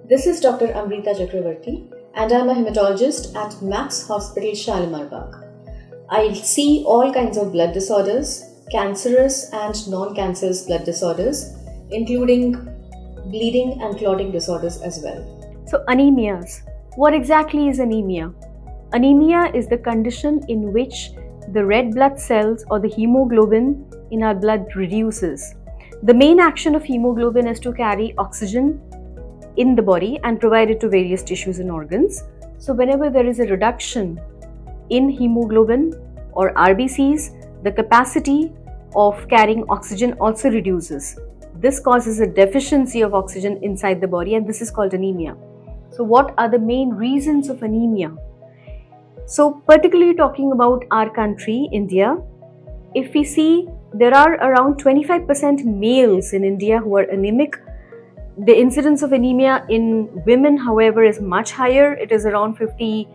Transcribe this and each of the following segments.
This is Dr. Amrita Chakravarti, and I'm a hematologist at Max Hospital, Shalimar Bagh. I see all kinds of blood disorders, cancerous and non-cancerous blood disorders, including bleeding and clotting disorders as well. So anemias. What exactly is anemia? Anemia is the condition in which the red blood cells or the hemoglobin in our blood reduces. The main action of hemoglobin is to carry oxygen in the body and provide it to various tissues and organs. So whenever there is a reduction in hemoglobin or RBCs, the capacity of carrying oxygen also reduces. This causes a deficiency of oxygen inside the body, and this is called anemia. So what are the main reasons of anemia? So particularly talking about our country, India, if we see, there are around 25% males in India who are anemic. The incidence of anemia in women, however, is much higher. It is around 57%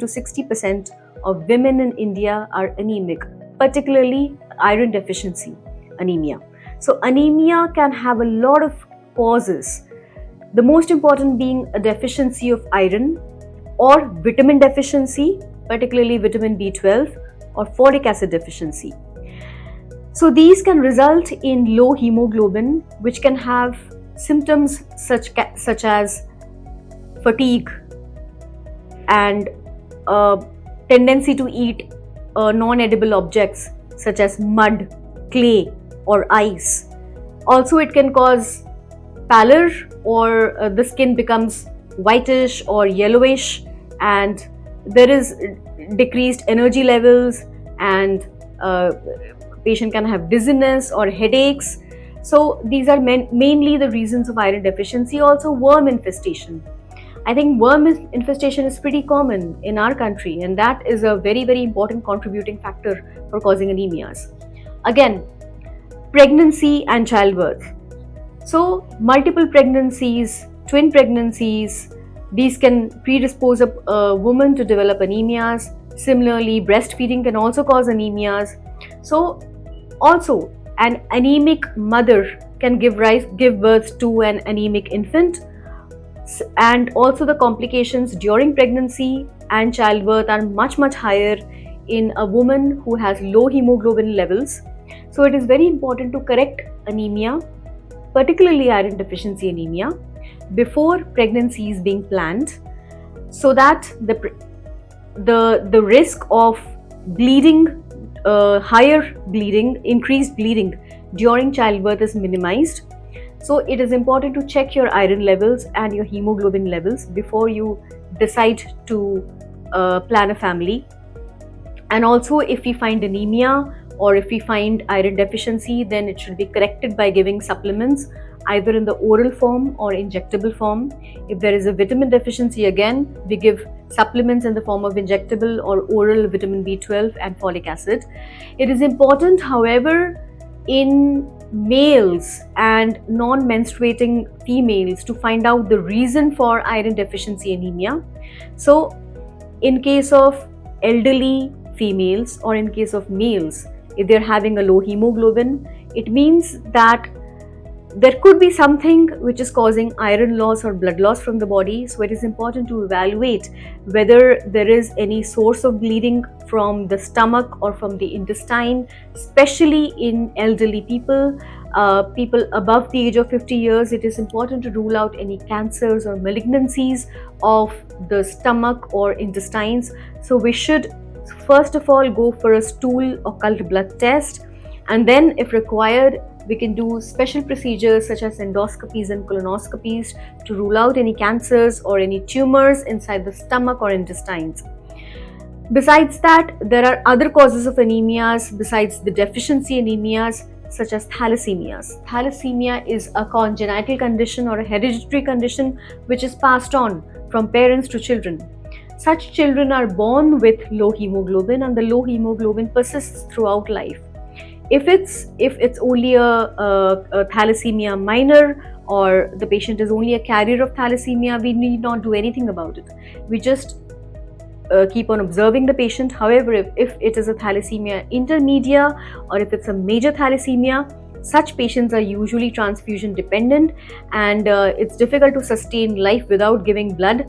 to 60% of women in India are anemic, particularly iron deficiency anemia. So anemia can have a lot of causes. The most important being a deficiency of iron or vitamin deficiency, particularly vitamin B12 or folic acid deficiency. So these can result in low hemoglobin, which can have symptoms such as fatigue and tendency to eat non-edible objects such as mud, clay or ice. Also, it can cause pallor, or the skin becomes whitish or yellowish, and there is decreased energy levels, and patient can have dizziness or headaches. So these are mainly the reasons of iron deficiency. Also worm infestation. I think worm infestation is pretty common in our country, and that is a very, very important contributing factor for causing anemias. Again, pregnancy and childbirth. So multiple pregnancies, twin pregnancies, these can predispose a woman to develop anemias. Similarly, breastfeeding can also cause anemias. So also, an anemic mother can give birth to an anemic infant, and also the complications during pregnancy and childbirth are much higher in a woman who has low hemoglobin levels. So it is very important to correct anemia, particularly iron deficiency anemia, before pregnancy is being planned, so that the risk of bleeding, higher bleeding, increased bleeding during childbirth is minimized. So it is important to check your iron levels and your hemoglobin levels before you decide to plan a family. And also, if we find anemia or if we find iron deficiency, then it should be corrected by giving supplements either in the oral form or injectable form. If there is a vitamin deficiency, again, we give supplements in the form of injectable or oral vitamin B12 and folic acid. It is important, however, in males and non-menstruating females to find out the reason for iron deficiency anemia. So in case of elderly females or in case of males, if they're having a low hemoglobin, it means that there could be something which is causing iron loss or blood loss from the body. So it is important to evaluate whether there is any source of bleeding from the stomach or from the intestine, especially in elderly people. People above the age of 50 years, it is important to rule out any cancers or malignancies of the stomach or intestines. So we should first of all go for a stool occult blood test, and then if required, we can do special procedures such as endoscopies and colonoscopies to rule out any cancers or any tumors inside the stomach or intestines. Besides that, there are other causes of anemias besides the deficiency anemias, such as thalassemias. Thalassemia is a congenital condition or a hereditary condition which is passed on from parents to children. Such children are born with low hemoglobin, and the low hemoglobin persists throughout life. If it's only a thalassemia minor, or the patient is only a carrier of thalassemia, we need not do anything about it. We just keep on observing the patient. However, if it is a thalassemia intermedia or if it's a major thalassemia, Such patients are usually transfusion dependent, and it's difficult to sustain life without giving blood.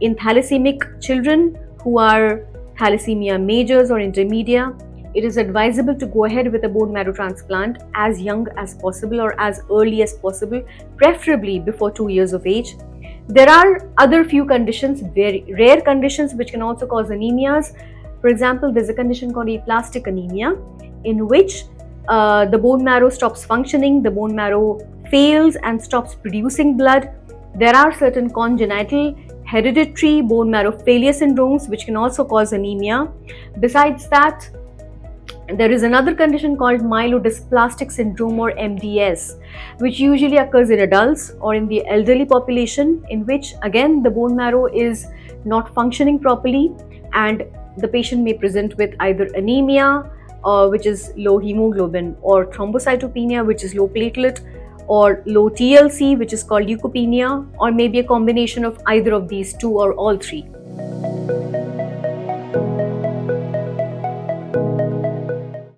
In thalassemic children who are thalassemia majors or intermedia, it is advisable to go ahead with a bone marrow transplant as young as possible or as early as possible, preferably before 2 years of age. There are other few conditions, very rare conditions, which can also cause anemias. For example, there's a condition called aplastic anemia, in which the bone marrow stops functioning, the bone marrow fails and stops producing blood. There are certain congenital hereditary bone marrow failure syndromes which can also cause anemia. Besides that, there is another condition called myelodysplastic syndrome or MDS, which usually occurs in adults or in the elderly population, in which again the bone marrow is not functioning properly, and the patient may present with either anemia, which is low hemoglobin, or thrombocytopenia, which is low platelet, or low TLC, which is called leukopenia, or maybe a combination of either of these two or all three.